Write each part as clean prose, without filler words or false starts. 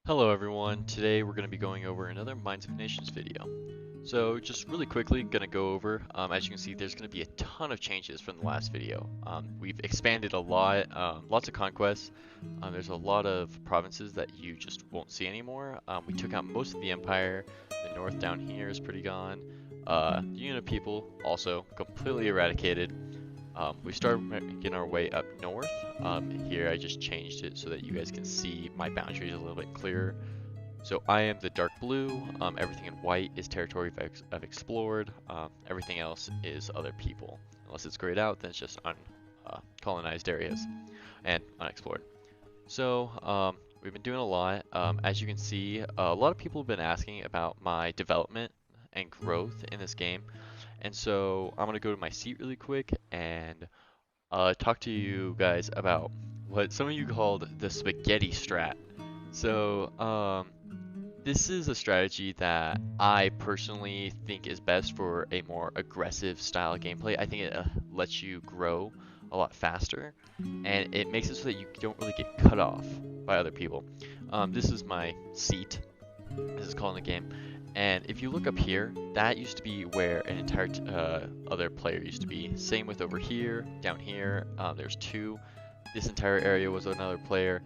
Hello everyone, today we're going to be going over another Minds of Ntaions video. So just really quickly, going to go over, as you can see there's going to be a ton of changes from the last video. We've expanded a lot, lots of conquests, there's a lot of provinces that you just won't see anymore. We took out most of the empire, the north down here is pretty gone, the Union of People also completely eradicated. We started making our way up north. Here I just changed it so that you guys can see my boundaries a little bit clearer. So I am the dark blue, everything in white is territory I've explored, everything else is other people. Unless it's grayed out, then it's just colonized areas and unexplored. So we've been doing a lot. As you can see, a lot of people have been asking about my development and growth in this game. And so I'm going to go to my seat really quick and talk to you guys about what some of you called the spaghetti strat. So this is a strategy that I personally think is best for a more aggressive style gameplay. I think it lets you grow a lot faster and it makes it so that you don't really get cut off by other people. This is my seat, this is called in the game. And if you look up here, that used to be where an entire other player used to be. Same with over here, down here, there's two. This entire area was another player.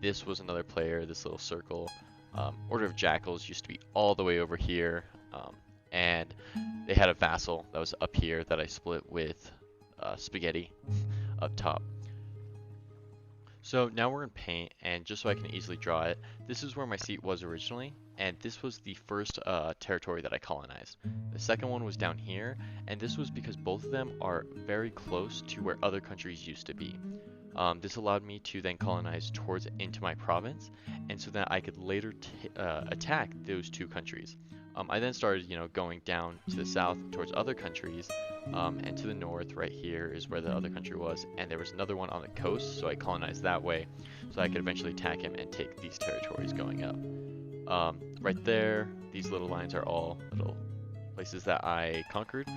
This was another player, this little circle. Order of Jackals used to be all the way over here. And they had a vassal that was up here that I split with Spaghetti up top. So now we're in paint, and just so I can easily draw it, this is where my seat was originally, and this was the first territory that I colonized. The second one was down here, and this was because both of them are very close to where other countries used to be. This allowed me to then colonize towards into my province, and so that I could later attack those two countries. I then started, going down to the south towards other countries, and to the north right here is where the other country was, and there was another one on the coast, so I colonized that way, so I could eventually attack him and take these territories going up. Right there, these little lines are all little places that I conquered.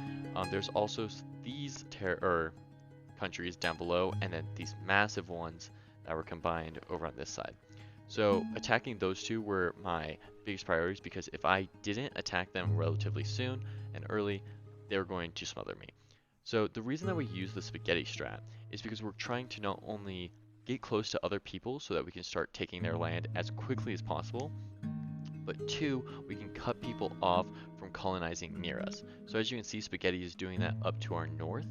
There's also these countries down below, and then these massive ones that were combined over on this side. So attacking those two were my biggest priorities because if I didn't attack them relatively soon and early, they were going to smother me. So the reason that we use the spaghetti strat is because we're trying to not only get close to other people so that we can start taking their land as quickly as possible, but two, we can cut people off from colonizing near us. So as you can see, Spaghetti is doing that up to our north.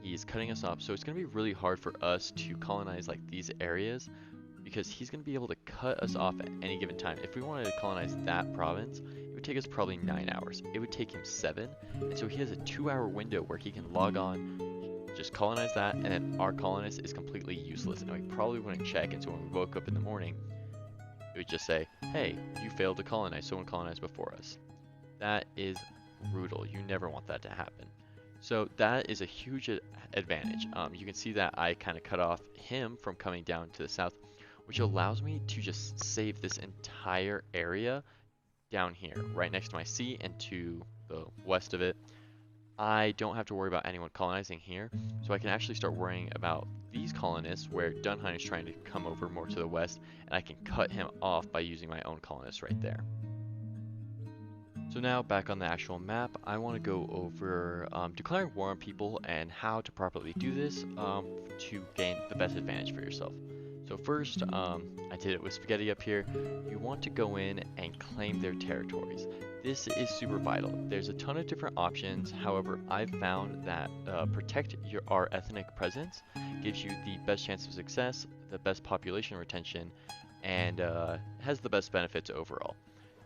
He's cutting us off, so it's going to be really hard for us to colonize like these areas because he's going to be able to cut us off at any given time. If we wanted to colonize that province, it would take us probably 9 hours. It would take him 7, and so he has a 2-hour window where he can log on, just colonize that, and then our colonist is completely useless, and we probably wouldn't check, and so when we woke up in the morning, it would just say, hey, you failed to colonize, someone colonized before us. That is brutal. You never want that to happen. So that is a huge advantage. You can see that I kind of cut off him from coming down to the south, which allows me to just save this entire area down here, right next to my sea and to the west of it. I don't have to worry about anyone colonizing here, so I can actually start worrying about these colonists where Dunheim is trying to come over more to the west, and I can cut him off by using my own colonists right there. So now back on the actual map, I want to go over declaring war on people and how to properly do this to gain the best advantage for yourself. So first, I did it with Spaghetti up here. You want to go in and claim their territories. This is super vital. There's a ton of different options. However, I've found that protect our ethnic presence gives you the best chance of success, the best population retention, and has the best benefits overall.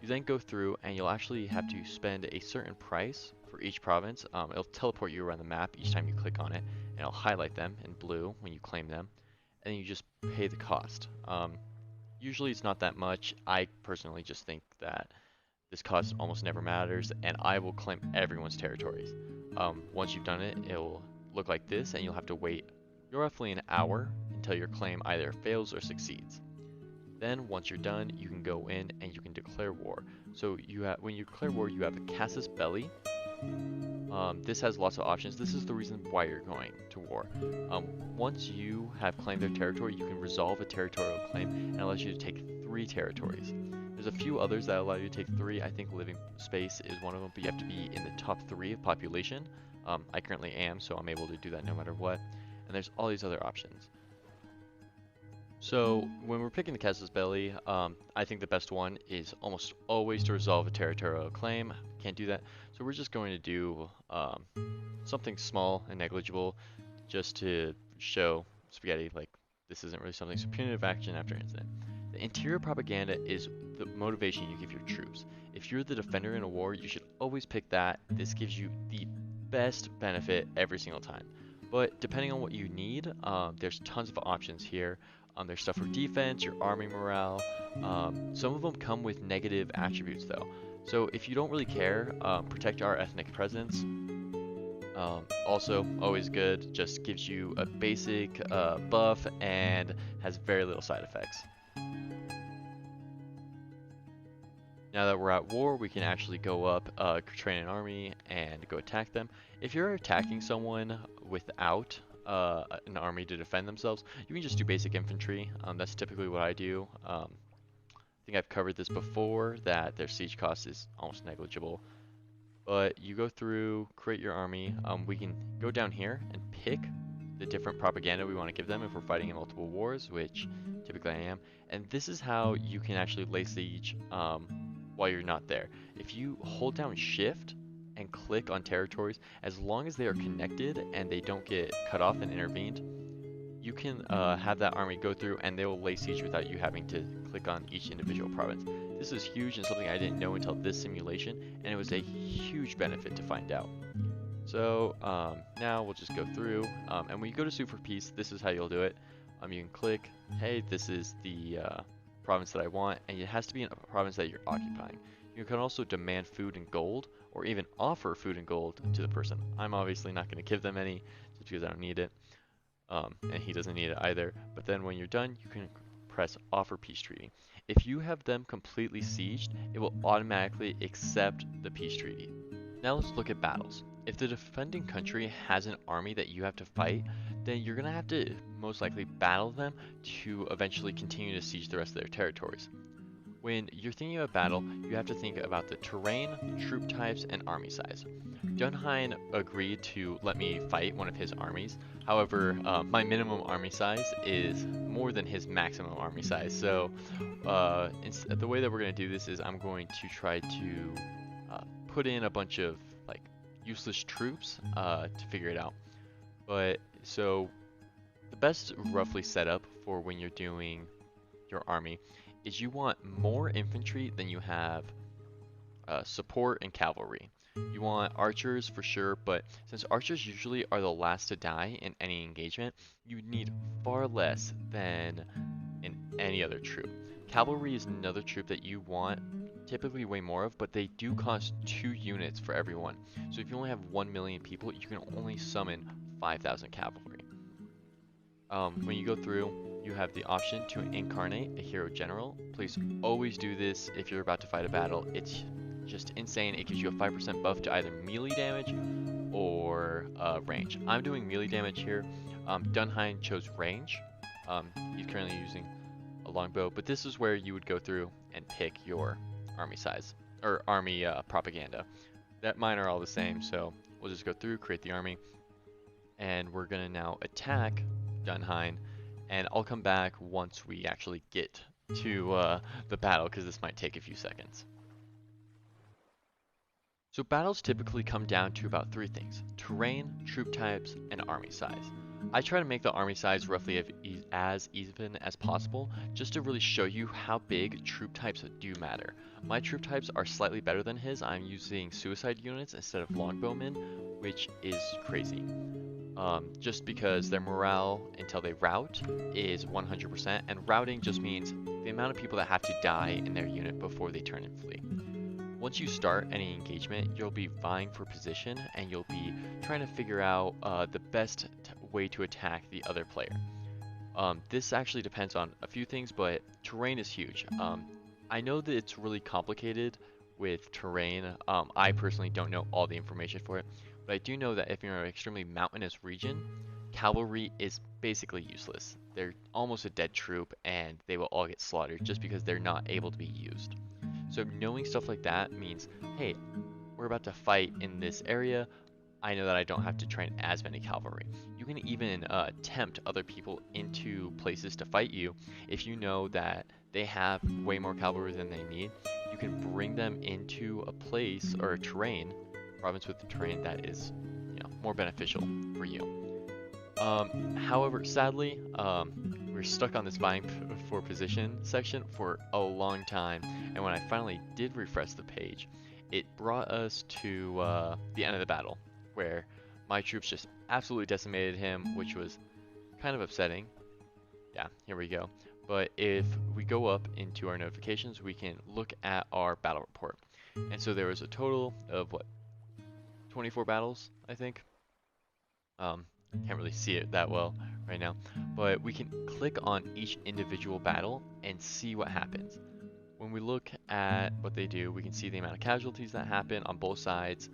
You then go through and you'll actually have to spend a certain price for each province. It'll teleport you around the map each time you click on it, and it'll highlight them in blue when you claim them. And then you just pay the cost. Usually it's not that much. I personally just think that this cost almost never matters, and I will claim everyone's territories. Once you've done it, it'll look like this, and you'll have to wait roughly an hour until your claim either fails or succeeds. Then once you're done, you can go in and you can declare war. So when you declare war, you have a Cassus Belli. This has lots of options. This is the reason why you're going to war. Once you have claimed their territory, you can resolve a territorial claim and it allows you to take 3 territories. There's a few others that allow you to take 3. I think living space is one of them, but you have to be in the top 3 of population. I currently am, so I'm able to do that no matter what. And there's all these other options. So when we're picking the Cassus Belli, I think the best one is almost always to resolve a territorial claim. Can't do that, so we're just going to do something small and negligible, just to show Spaghetti like this isn't really something. So punitive action after incident. The interior propaganda is the motivation you give your troops. If you're the defender in a war, you should always pick that. This gives you the best benefit every single time. But depending on what you need, there's tons of options here. There's stuff for defense, your army morale. Some of them come with negative attributes though. So if you don't really care, protect our ethnic presence. Also, always good, just gives you a basic buff and has very little side effects. Now that we're at war, we can actually go up, train an army, and go attack them. If you're attacking someone without an army to defend themselves, you can just do basic infantry. That's typically what I do. I think I've covered this before, that their siege cost is almost negligible. But you go through, create your army. We can go down here and pick the different propaganda we want to give them if we're fighting in multiple wars, which typically I am. And this is how you can actually lay siege while you're not there. If you hold down shift and click on territories, as long as they are connected and they don't get cut off and intervened, you can have that army go through and they will lay siege without you having to click on each individual province. This is huge and something I didn't know until this simulation, and it was a huge benefit to find out. So now we'll just go through, and when you go to sue for peace, this is how you'll do it. You can click, hey, this is the province that I want, and it has to be in a province that you're occupying. You can also demand food and gold, or even offer food and gold to the person. I'm obviously not going to give them any, just because I don't need it, and he doesn't need it either. But then when you're done, you can press offer peace treaty. If you have them completely sieged, it will automatically accept the peace treaty. Now let's look at battles. If the defending country has an army that you have to fight, then you're going to have to most likely battle them to eventually continue to siege the rest of their territories. When you're thinking about battle, you have to think about the terrain, troop types, and army size. Dunhine agreed to let me fight one of his armies. However, my minimum army size is more than his maximum army size. So the way that we're going to do this is I'm going to try to put in a bunch of like useless troops to figure it out. But so the best roughly setup for when you're doing your army is you want more infantry than you have support and cavalry. You want archers for sure, but since archers usually are the last to die in any engagement, you need far less than in any other troop. Cavalry is another troop that you want typically way more of, but they do cost 2 units for everyone. So if you only have 1 million people, you can only summon 5,000 cavalry. When you go through, you have the option to incarnate a hero general. Please always do this if you're about to fight a battle. It's just insane. It gives you a 5% buff to either melee damage or range. I'm doing melee damage here. Dunhine chose range. He's currently using a longbow, but this is where you would go through and pick your army size, or army propaganda. Mine are all the same, so we'll just go through, create the army, and we're gonna now attack Dunhine, and I'll come back once we actually get to the battle, because this might take a few seconds. So battles typically come down to about 3 things: terrain, troop types, and army size. I try to make the army size roughly as even as possible, just to really show you how big troop types do matter. My troop types are slightly better than his. I'm using suicide units instead of longbowmen, which is crazy. Just because their morale until they rout is 100%, and routing just means the amount of people that have to die in their unit before they turn and flee. Once you start any engagement, you'll be vying for position, and you'll be trying to figure out the best way to attack the other player. This actually depends on a few things, but terrain is huge. I know that it's really complicated with terrain. I personally don't know all the information for it, but I do know that if you're in an extremely mountainous region, cavalry is basically useless. they're almost a dead troop and they will all get slaughtered just because they're not able to be used. So knowing stuff like that means, hey, we're about to fight in this area. I know that I don't have to train as many cavalry. You can even tempt other people into places to fight you if you know that they have way more cavalry than they need. You can bring them into a place or a terrain, province with the terrain that is, more beneficial for you. However, sadly, we're stuck on this vying for position section for a long time, and when I finally did refresh the page, it brought us to the end of the battle, where my troops just absolutely decimated him, which was kind of upsetting. Yeah, here we go. But if we go up into our notifications, we can look at our battle report. And so there was a total of, 24 battles, I think. Can't really see it that well right now, but we can click on each individual battle and see what happens. When we look at what they do, we can see the amount of casualties that happen on both sides.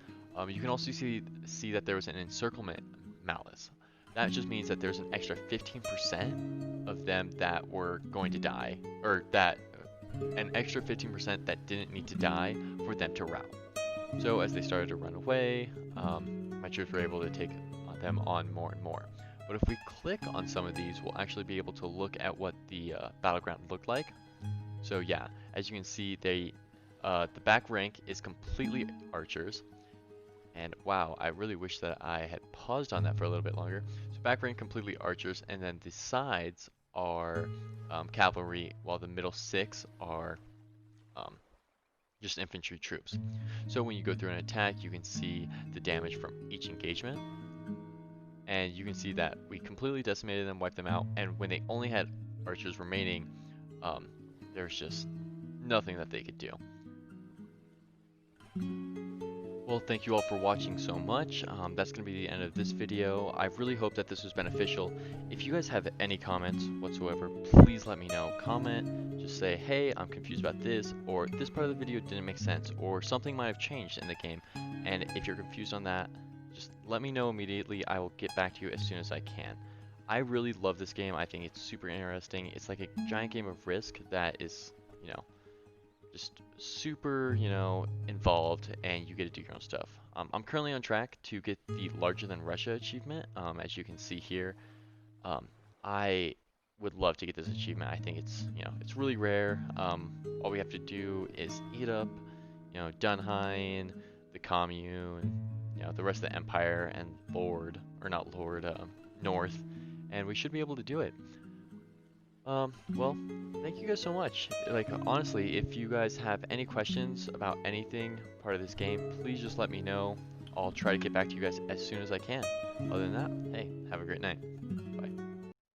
You can also see that there was an encirclement malice. That just means that there's an extra 15% of them that were going to die, or that an extra 15% that didn't need to die for them to rout. So as they started to run away, my troops were able to take them on more and more. But if we click on some of these, we'll actually be able to look at what the battleground looked like. So yeah, as you can see, the back rank is completely archers. And wow, I really wish that I had paused on that for a little bit longer. So back rank completely archers, and then the sides are cavalry, while the middle 6 are just infantry troops. So when you go through an attack, you can see the damage from each engagement. And you can see that we completely decimated them, wiped them out, and when they only had archers remaining, there's just nothing that they could do. Well, thank you all for watching so much. That's going to be the end of this video. I really hope that this was beneficial. If you guys have any comments whatsoever, please let me know. Comment, just say, hey, I'm confused about this, or this part of the video didn't make sense, or something might have changed in the game. And if you're confused on that, just let me know immediately. I will get back to you as soon as I can. I really love this game. I think it's super interesting. It's like a giant game of Risk that is, just super, involved, and you get to do your own stuff. I'm currently on track to get the Larger Than Russia achievement, as you can see here. I would love to get this achievement. I think it's, it's really rare. All we have to do is eat up, Dunheim, the Commune, the rest of the Empire, and North, and we should be able to do it. Well, thank you guys so much. Like, honestly, if you guys have any questions about anything part of this game, please just let me know. I'll try to get back to you guys as soon as I can. Other than that, hey, have a great night.